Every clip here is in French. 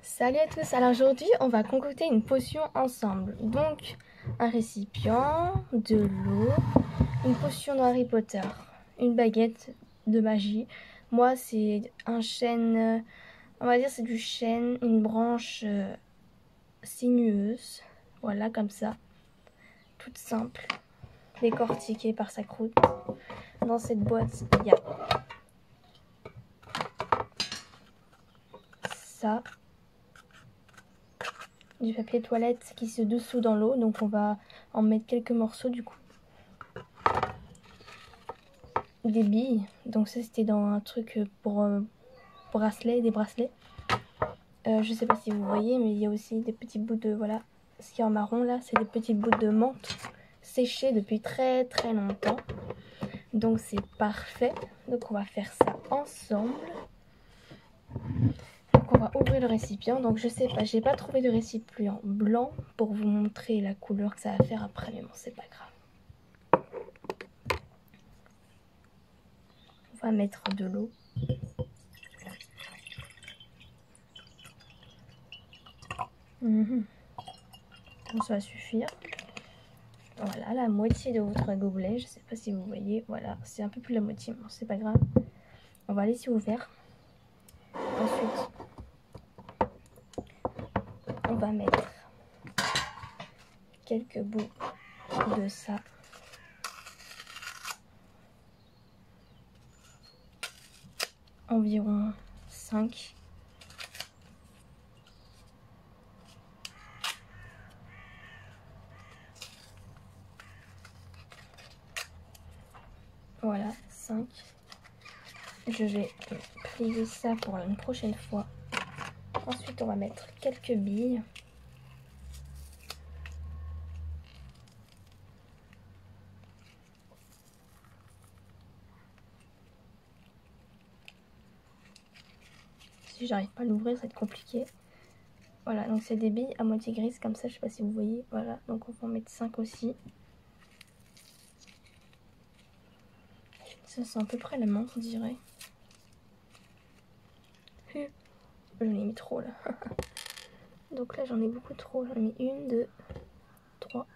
Salut à tous, alors aujourd'hui on va concocter une potion ensemble. Donc un récipient, de l'eau, une potion de Harry Potter, une baguette de magie. Moi c'est un chêne, on va dire c'est du chêne, une branche sinueuse. Voilà comme ça, toute simple, décortiquée par sa croûte. Dans cette boîte il y a ça. Du papier toilette qui se dissout dans l'eau, donc on va en mettre quelques morceaux du coup. Des billes, donc ça c'était dans un truc pour bracelet, des bracelets. Je sais pas si vous voyez, mais il y a aussi des petits bouts de, voilà, ce qui est en marron là, c'est des petits bouts de menthe séchés depuis très très longtemps. Donc c'est parfait, donc on va faire ça ensemble. Donc on va ouvrir le récipient, donc je sais pas, j'ai pas trouvé de récipient blanc pour vous montrer la couleur que ça va faire après, mais bon c'est pas grave. On va mettre de l'eau. Donc ça va suffire. Voilà, la moitié de votre gobelet. Je sais pas si vous voyez. Voilà, c'est un peu plus la moitié, mais c'est pas grave. On va laisser ouvert. Ensuite, on va mettre quelques bouts de ça. Environ 5. Voilà, 5. Je vais plier ça pour une prochaine fois. Ensuite, on va mettre quelques billes. Si j'arrive pas à l'ouvrir, ça va être compliqué. Voilà, donc c'est des billes à moitié grises comme ça, je sais pas si vous voyez. Voilà, donc on va en mettre 5 aussi. Ça sent à peu près la menthe, on dirait. J'en ai mis trop là. Donc là j'en ai beaucoup trop. J'en ai mis 1, 2, 3,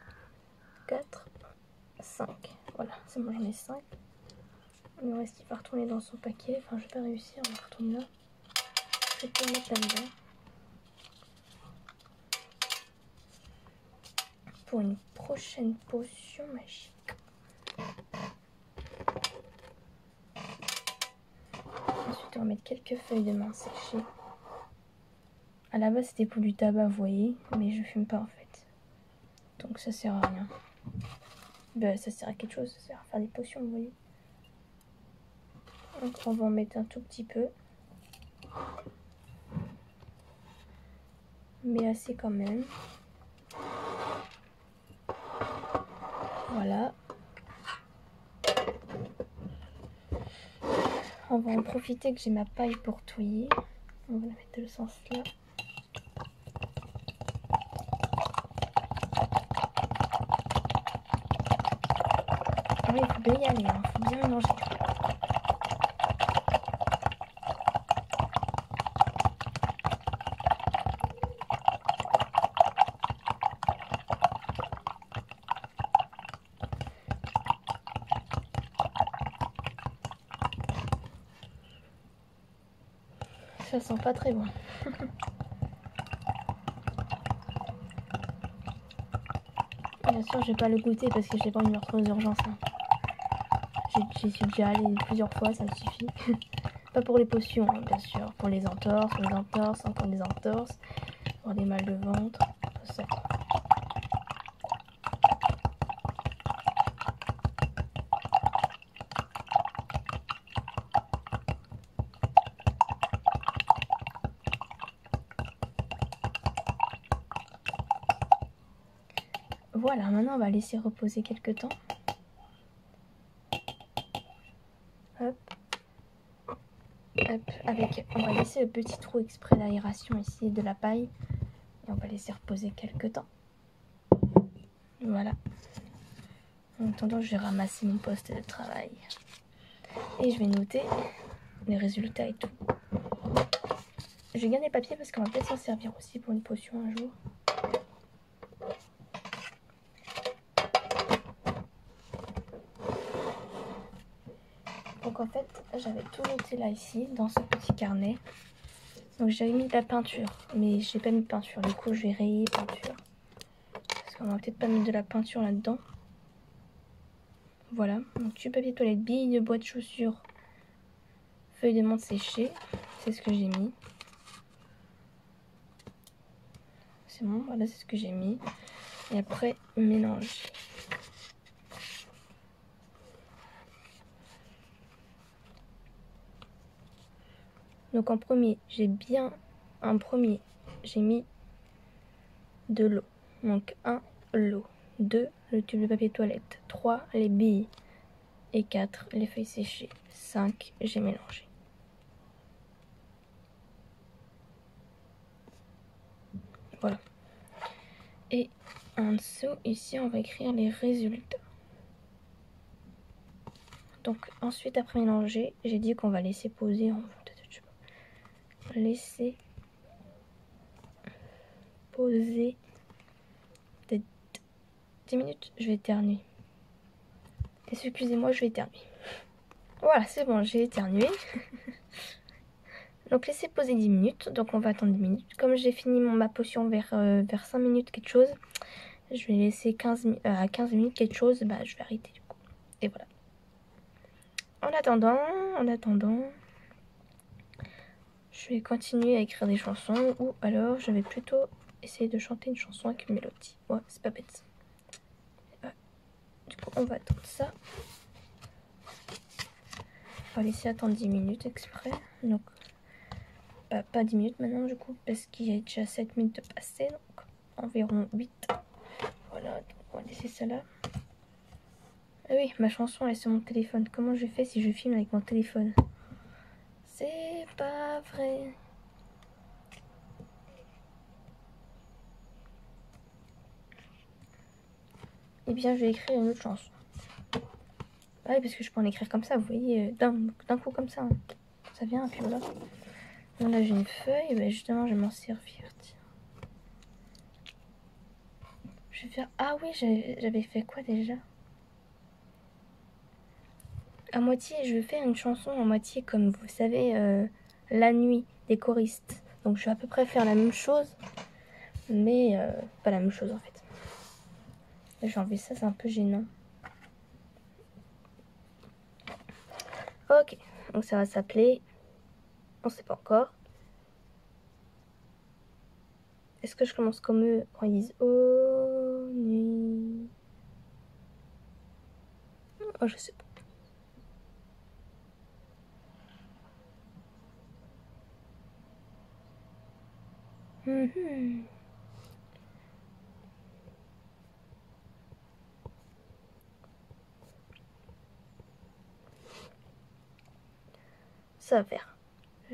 4, 5. Voilà, c'est bon, j'en ai 5. Le reste il va retourner dans son paquet. Enfin, je vais pas réussir, on va retourner là. Je vais tout mettre là-dedans. Pour une prochaine potion magique. Ensuite, on va mettre quelques feuilles de menthe séchées. À la base, c'était pour du tabac, vous voyez, mais je fume pas en fait. Donc ça sert à rien. Ben, ça sert à quelque chose, ça sert à faire des potions, vous voyez. Donc on va en mettre un tout petit peu. Mais assez quand même. Voilà. On va en profiter que j'ai ma paille pour touiller. On va la mettre de ce sens là. Ah oui, il faut bien y aller, il faut bien mélanger. Ça sent pas très bon. Bien sûr, je vais pas le goûter parce que j'ai pas envie de me retrouver aux urgences. J'y suis déjà allée plusieurs fois, ça me suffit. Pas pour les potions, hein, bien sûr. Pour les entorses, encore des entorses. Pour des mal de ventre, tout ça. Voilà, maintenant on va laisser reposer quelques temps. Hop. Hop, on va laisser le petit trou exprès d'aération ici de la paille. Et on va laisser reposer quelques temps. Voilà. En attendant, je vais ramasser mon poste de travail. Et je vais noter les résultats et tout. J'ai gardé le papier parce qu'on va peut-être s'en servir aussi pour une potion un jour. Donc en fait, j'avais tout noté là ici, dans ce petit carnet. Donc j'avais mis de la peinture, mais j'ai pas mis de peinture. Du coup, je vais rayer peinture. Parce qu'on va peut-être pas mettre de la peinture là-dedans. Voilà, donc tube papier toilette, billes de bois de chaussures, feuilles de menthe séchées. C'est ce que j'ai mis. C'est bon, voilà, c'est ce que j'ai mis. Et après, mélange. Donc en premier, j'ai mis de l'eau. Donc 1, l'eau. 2, le tube de papier toilette. 3, les billes. Et 4, les feuilles séchées. 5, j'ai mélangé. Voilà. Et en dessous, ici, on va écrire les résultats. Donc ensuite, après mélanger, j'ai dit qu'on va laisser poser. Laisser poser peut-être 10 minutes. Je vais éternuer. Excusez-moi, je vais éternuer. Voilà, c'est bon, j'ai éternué. Donc laissez poser 10 minutes. Donc on va attendre 10 minutes. Comme j'ai fini ma potion vers 5 minutes quelque chose, je vais laisser 15 minutes quelque chose. Bah je vais arrêter du coup. Et voilà. En attendant, je vais continuer à écrire des chansons. Ou alors je vais plutôt essayer de chanter une chanson avec une mélodie. Ouais, c'est pas bête. Du coup on va attendre ça. On va laisser attendre 10 minutes exprès. Donc pas 10 minutes maintenant du coup, parce qu'il y a déjà 7 minutes de passé, donc environ 8. Voilà, donc on va laisser ça là. Ah oui, ma chanson elle est sur mon téléphone. Comment je fais si je filme avec mon téléphone? C'est pas vrai. Eh bien je vais écrire une autre chanson. Ah oui, parce que je peux en écrire comme ça, vous voyez, d'un coup comme ça. Hein. Ça vient, puis voilà. Donc là j'ai une feuille, et ben justement je vais m'en servir. Tiens. Je vais faire... Ah oui, j'avais fait quoi déjà? À moitié, je vais faire une chanson à moitié comme vous savez, La Nuit des choristes. Donc je vais à peu près faire la même chose, mais pas la même chose en fait. J'ai enlevé ça, c'est un peu gênant. Ok, donc ça va s'appeler... On sait pas encore. Est-ce que je commence comme eux quand ils disent Oh nuit? Oh, je sais pas. Ça va faire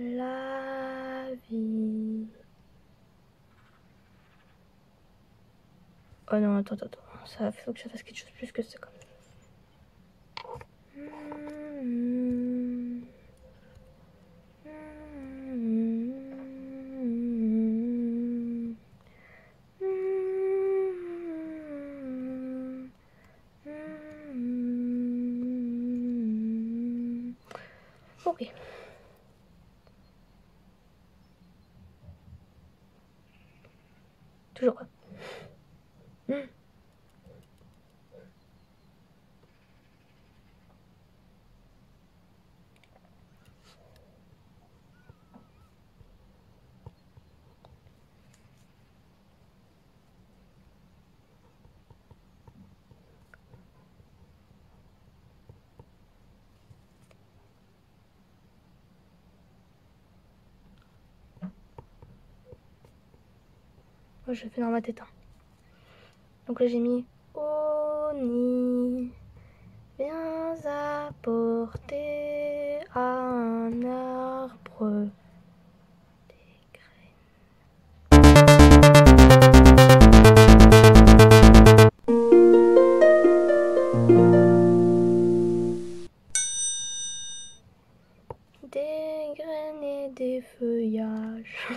la vie. Oh non, attends. Ça faut que je fasse quelque chose plus que ça quand même. Ok. Toujours pas. Oh, je fais dans ma tête. Hein. Donc là j'ai mis Oni, viens apporter un arbre des graines. Des graines et des feuillages.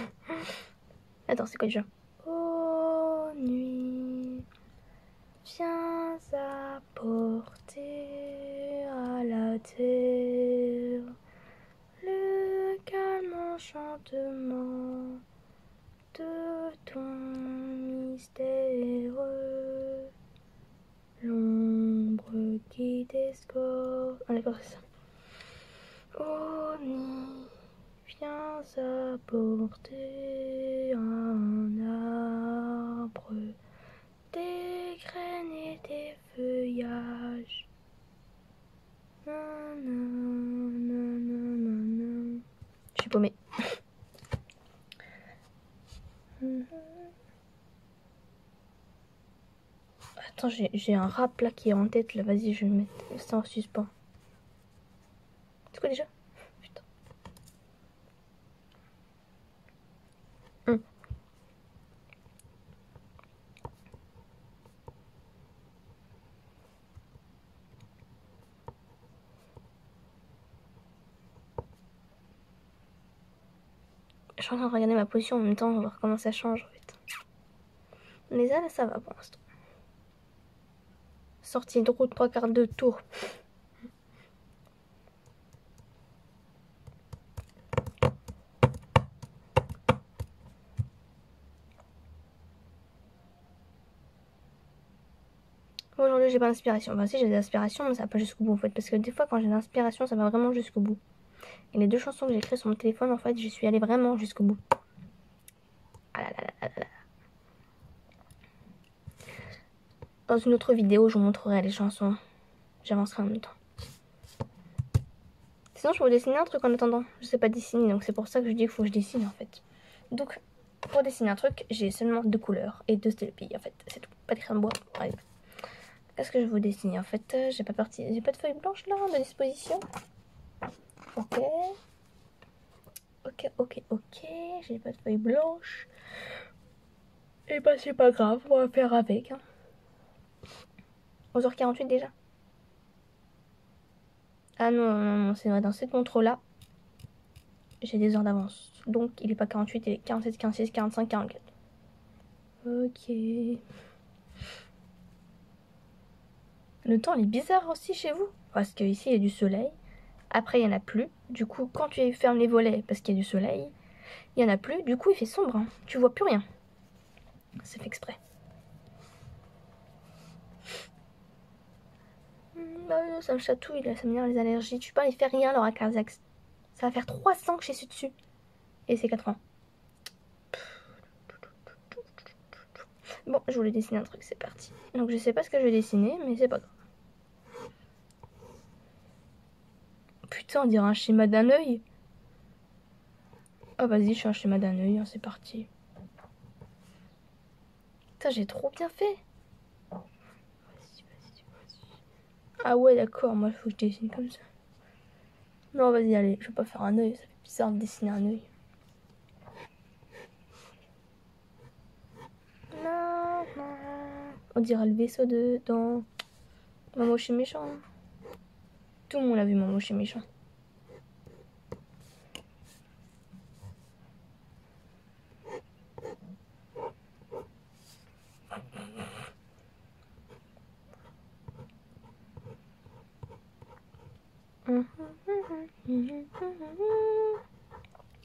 Attends, c'est quoi déjà? Ô nuit, viens apporter à la terre le calme enchantement de ton mystère. L'ombre qui t'escorte. Ah d'accord, c'est ça. Ô nuit, viens apporter un arbre, des graines et des feuillages. Je suis paumée. Attends, j'ai un rap là qui est en tête là. Vas-y, je vais mettre ça en suspens. C'est quoi déjà? Putain. Je suis en train de regarder ma position en même temps, on va voir comment ça change en fait. Mais là, ça va pour l'instant. Sortie de route 3/4 de tour. Aujourd'hui, j'ai pas d'inspiration. Enfin, si, j'ai des inspirations, mais ça va pas jusqu'au bout en fait. Parce que des fois, quand j'ai l'inspiration, ça va vraiment jusqu'au bout. Et les 2 chansons que j'ai écrites sur mon téléphone, en fait, j'y suis allée vraiment jusqu'au bout. Ah là là là là là. Dans une autre vidéo, je vous montrerai les chansons. J'avancerai en même temps. Sinon, je peux vous dessiner un truc en attendant. Je sais pas dessiner, donc c'est pour ça que je dis qu'il faut que je dessine en fait. Donc, pour dessiner un truc, j'ai seulement 2 couleurs et 2 stylos en fait. C'est tout. Pas de crayon de bois, par exemple. Qu'est-ce que je vais vous dessiner en fait? J'ai pas de feuille blanche là de disposition. Ok. Ok. J'ai pas de feuille blanche. Et bah c'est pas grave, on va faire avec. 11h48 déjà. Ah non, c'est vrai, dans cette montre-là, j'ai des heures d'avance. Donc il est pas 48, il est 47, 46, 45, 44. Ok. Le temps il est bizarre aussi chez vous. Parce que ici il y a du soleil. Après il y en a plus. Du coup quand tu fermes les volets parce qu'il y a du soleil, il y en a plus. Du coup il fait sombre. Hein. Tu vois plus rien. C'est fait exprès. Ça me chatouille là, ça m'énerve les allergies. Tu peux pas y faire rien Laura Carzax. Ça va faire 300 que je suis dessus. Et c'est 4 ans. Bon, je voulais dessiner un truc, c'est parti. Donc je sais pas ce que je vais dessiner, mais c'est pas grave. Putain, on dirait un schéma d'un œil. Ah vas-y, je fais un schéma d'un œil, hein, c'est parti. Putain, j'ai trop bien fait. Vas-y. Ah ouais, d'accord, moi il faut que je dessine comme ça. Non, vas-y, allez, je vais pas faire un œil, ça fait bizarre de dessiner un œil. On dirait le vaisseau dans Maman chez méchant. Tout le monde a vu Maman chez méchant.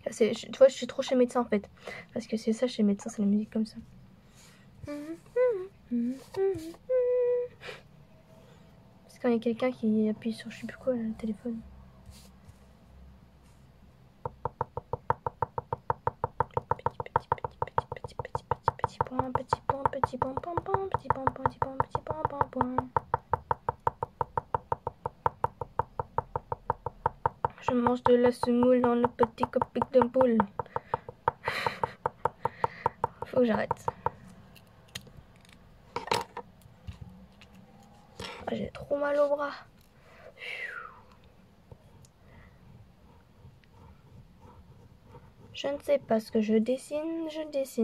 Tu vois, je suis trop chez médecin en fait. Parce que c'est ça, chez médecin, c'est la musique comme ça. C'est quand il y a quelqu'un qui appuie sur je sais plus quoi, là, le téléphone. Je mange de la semoule dans le petit copic de boule. Faut que j'arrête. Ah, j'ai trop mal au bras. Je ne sais pas ce que je dessine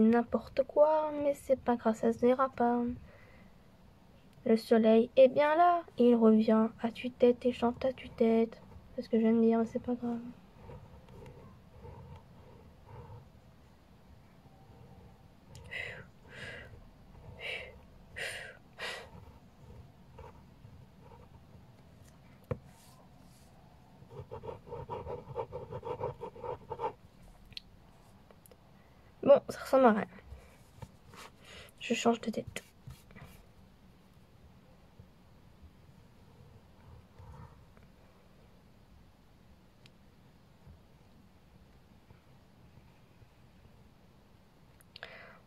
n'importe quoi, mais c'est pas grave, ça se verra pas. Le soleil est bien là, il revient à tue-tête et chante à tue-tête. C'est ce que je viens de dire, mais c'est pas grave. Bon, ça ressemble à rien. Je change de tête.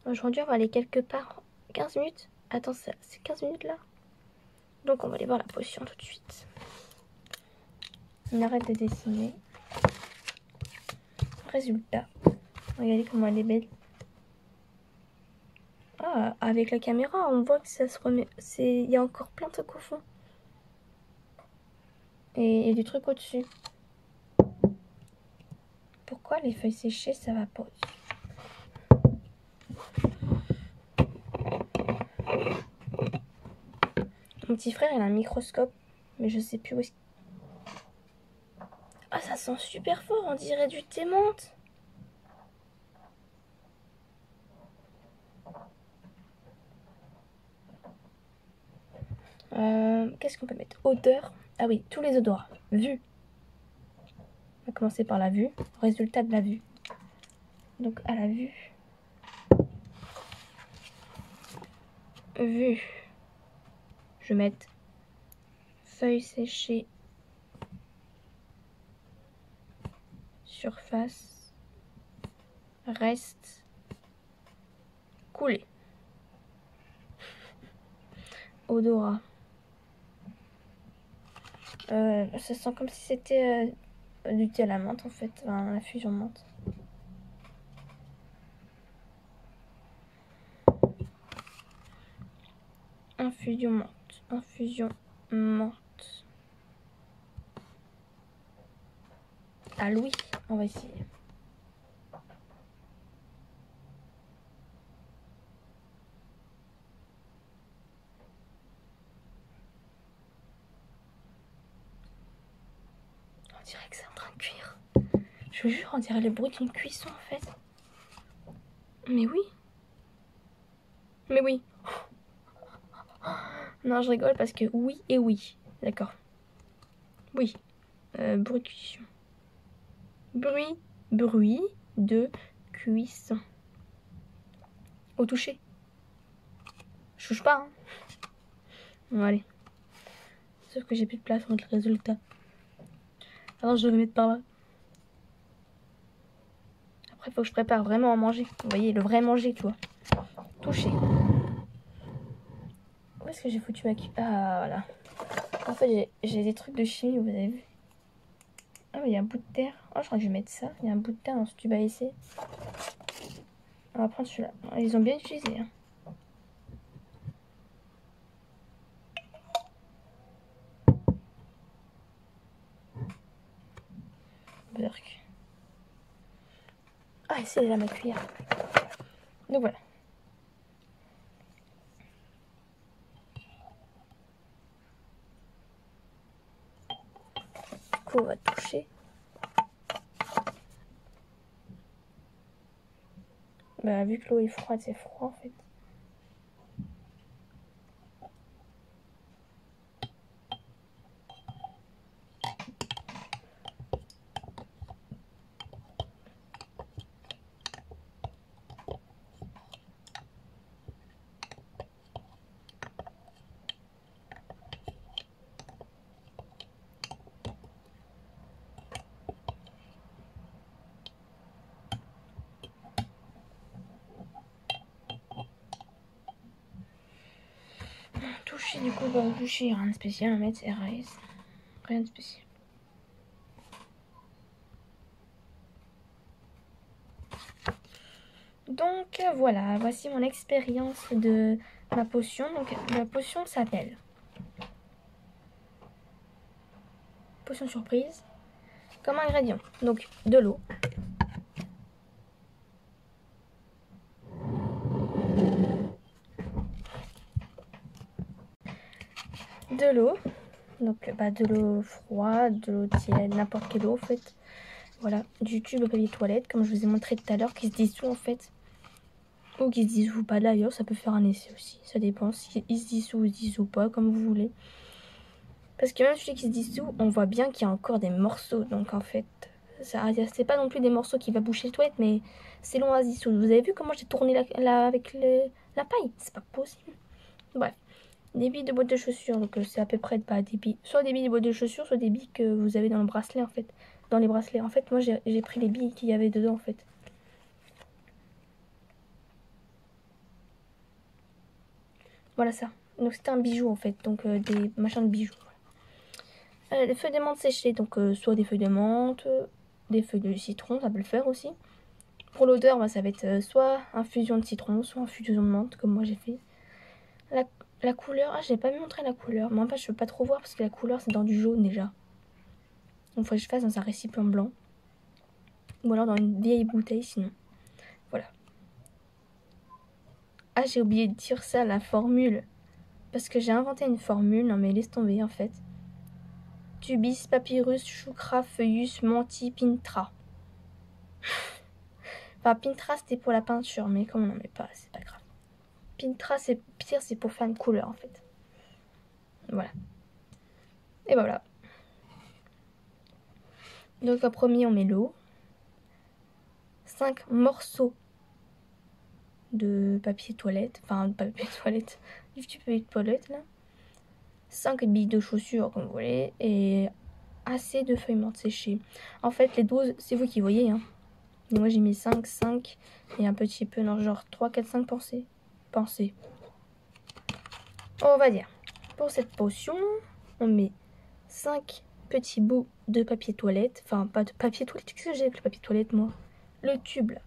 Aujourd'hui, on va aller quelque part. 15 minutes? Attends, c'est 15 minutes là? Donc, on va aller voir la potion tout de suite. On arrête de dessiner. Résultat. Regardez comment elle est belle. Ah, avec la caméra, on voit que ça se remet. Il y a encore plein de trucs au fond. Et du truc au-dessus. Pourquoi les feuilles séchées, ça va pas au-dessus? Mon petit frère, il a un microscope, mais je sais plus où est-ce. Ah, ça sent super fort, on dirait du thé menthe. Qu'est-ce qu'on peut mettre? Odeur. Ah oui, tous les odorats. Vue. On va commencer par la vue. Résultat de la vue. Donc à la vue. Vue. Je vais mettre feuilles séchées. Surface. Reste. Couler. Odorat. Ça sent comme si c'était du thé à la menthe en fait, enfin, la fusion menthe. Infusion menthe, infusion menthe. Ah Louis, on va essayer. On dirait que c'est en train de cuire. Je vous jure, on dirait le bruit d'une cuisson en fait. Mais oui. Mais oui. Non, je rigole parce que oui et oui. D'accord. Oui. Bruit de cuisson. Bruit de cuisson. Au toucher. Je touche pas, hein. Bon, allez. Sauf que j'ai plus de place pour mettre le résultat. Alors je vais le mettre par là. Après, il faut que je prépare vraiment à manger. Vous voyez, le vrai manger, tu vois. Toucher. Où est-ce que j'ai foutu ma cuillère? Ah, voilà. En fait, j'ai des trucs de chimie, vous avez vu. Ah, mais il y a un bout de terre. Oh, je crois que je vais mettre ça. Il y a un bout de terre dans ce tube à essai. On va prendre celui-là. Ils ont bien utilisé, hein. Burk. Ah, c'est là ma cuillère. Donc voilà. Du coup, on va toucher. Bah, vu que l'eau est froide, c'est froid en fait. Toucher, du coup, bah, toucher, rien de spécial à mettre, c'est RAS. Rien de spécial. Donc voilà, voici mon expérience de ma potion. Donc la potion s'appelle potion surprise. Comme ingrédient, donc de l'eau, donc bah, de l'eau froide, de l'eau tiède, n'importe quelle eau en fait. Voilà, du tube au papier toilette, comme je vous ai montré tout à l'heure, qui se dissout en fait. Ou qui se dissout pas d'ailleurs, ça peut faire un essai aussi. Ça dépend si il se dissout ou il se dissout pas, comme vous voulez. Parce que même celui qui se dissout, on voit bien qu'il y a encore des morceaux. Donc en fait, C'est pas non plus des morceaux qui va boucher les toilettes, mais c'est long à dissoudre. Vous avez vu comment j'ai tourné avec la paille? C'est pas possible. Bref. Des billes de boîte de chaussures, donc c'est à peu près pas des billes. Soit des billes de boîte de chaussures, soit des billes que vous avez dans le bracelet en fait. Dans les bracelets. En fait, moi j'ai pris les billes qu'il y avait dedans en fait. Voilà ça. Donc c'était un bijou en fait, donc des machins de bijoux. Des feuilles de menthe séchées, donc soit des feuilles de menthe, des feuilles de citron, ça peut le faire aussi. Pour l'odeur, bah, ça va être soit infusion de citron, soit infusion de menthe, comme moi j'ai fait. La couleur, ah j'ai pas montré la couleur, mais en fait je peux pas trop voir parce que la couleur c'est dans du jaune déjà. Donc il faut que je fasse dans un récipient blanc. Ou alors dans une vieille bouteille sinon. Voilà. Ah j'ai oublié de dire ça, la formule. Parce que j'ai inventé une formule, non mais laisse tomber en fait. Tubis, papyrus, choucra, feuillus, manti, pintra. Enfin pintra c'était pour la peinture, mais comme on n'en met pas, c'est pas grave. Pintra c'est pire, c'est pour faire une couleur en fait. Voilà. Et ben voilà. Donc en premier on met l'eau. 5 morceaux de papier toilette, enfin de papier toilette, du papier toilette là. 5 billes de chaussures comme vous voulez et assez de feuilles mortes séchées. En fait les doses c'est vous qui voyez hein. Et moi j'ai mis 5 et un petit peu non genre 3, 4, 5 pensées. On va dire pour cette potion on met 5 petits bouts de papier toilette, enfin pas de papier toilette, qu'est-ce que j'ai avec le papier toilette moi? Le tube là.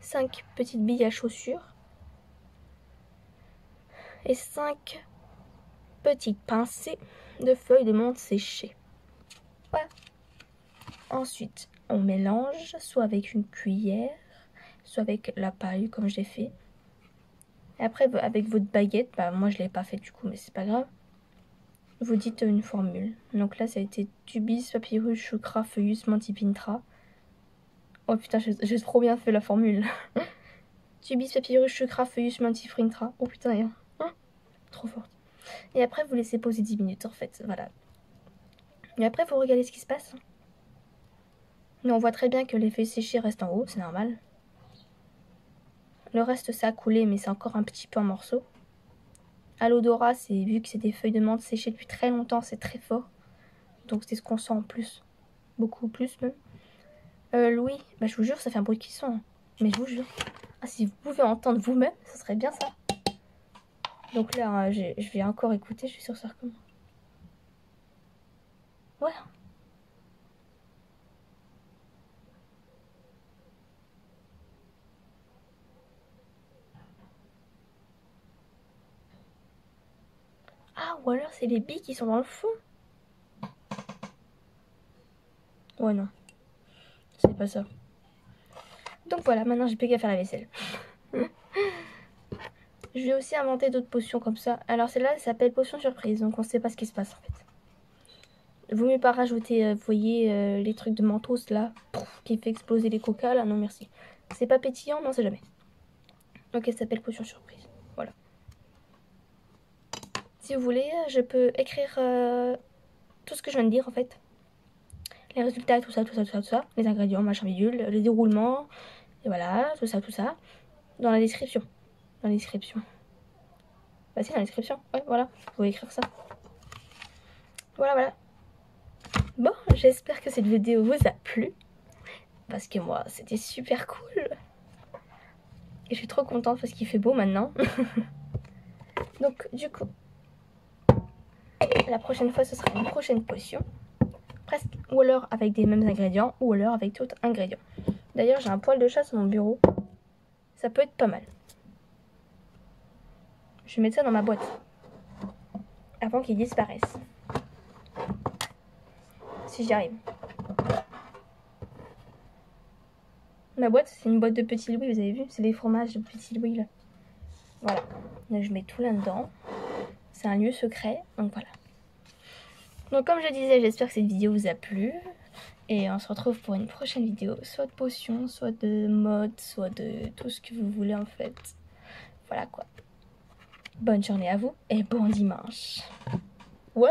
5 petites billes à chaussures et 5 petites pincées de feuilles de menthe séchées. Voilà. Ensuite, on mélange soit avec une cuillère, soit avec la paille comme j'ai fait. Et après, avec votre baguette, bah moi je l'ai pas fait du coup, mais c'est pas grave. Vous dites une formule. Donc là, ça a été tubis, papyrus, choucra, feuillus, mentipintra. Oh putain, j'ai trop bien fait la formule. Tubis, papyrus, choucra, feuillus, mentipintra. Oh putain, hein, trop forte. Et après, vous laissez poser 10 minutes en fait, voilà. Et après, vous regardez ce qui se passe. Mais on voit très bien que les feuilles séchées restent en haut, c'est normal. Le reste, ça a coulé, mais c'est encore un petit peu en morceaux. À l'odorat, c'est vu que c'est des feuilles de menthe séchées depuis très longtemps, c'est très fort. Donc c'est ce qu'on sent en plus. Beaucoup plus même. Louis, bah, je vous jure, ça fait un bruit de cuisson. Hein. Mais je vous jure. Ah, si vous pouvez entendre vous-même, ça serait bien ça. Donc là, je vais encore écouter, je suis sûre que ça recommence. Ouais. Ah, ou alors c'est les billes qui sont dans le fond. Ouais, non. C'est pas ça. Donc voilà, maintenant j'ai plus qu'à faire la vaisselle. Je vais aussi inventer d'autres potions comme ça. Alors celle-là, elle s'appelle potion surprise, donc on sait pas ce qui se passe en fait. Vaut mieux pas rajouter, vous voyez, les trucs de mentos là, qui fait exploser les coca là, non merci. C'est pas pétillant, mais on sait jamais. Donc elle s'appelle potion surprise, voilà. Si vous voulez, je peux écrire tout ce que je viens de dire en fait. Les résultats, tout ça, les ingrédients, machin bidule, le déroulement, et voilà, tout ça, dans la description. Dans la description. Bah si, dans la description, ouais, voilà, vous pouvez écrire ça. Voilà. Bon, j'espère que cette vidéo vous a plu. Parce que moi, c'était super cool. Et je suis trop contente parce qu'il fait beau maintenant. Donc, du coup, la prochaine fois, ce sera une prochaine potion. Presque, ou alors avec des mêmes ingrédients, ou alors avec d'autres ingrédients. D'ailleurs, j'ai un poil de chat sur mon bureau. Ça peut être pas mal. Je vais mettre ça dans ma boîte. Avant qu'il disparaisse. Si j'y arrive. Ma boîte, c'est une boîte de Petit Louis, vous avez vu? C'est des fromages de Petit Louis, là. Voilà. Donc, je mets tout là-dedans. C'est un lieu secret, donc voilà. Donc, comme je disais, j'espère que cette vidéo vous a plu. Et on se retrouve pour une prochaine vidéo, soit de potions, soit de mode, soit de tout ce que vous voulez en fait. Voilà quoi. Bonne journée à vous et bon dimanche. Ouais.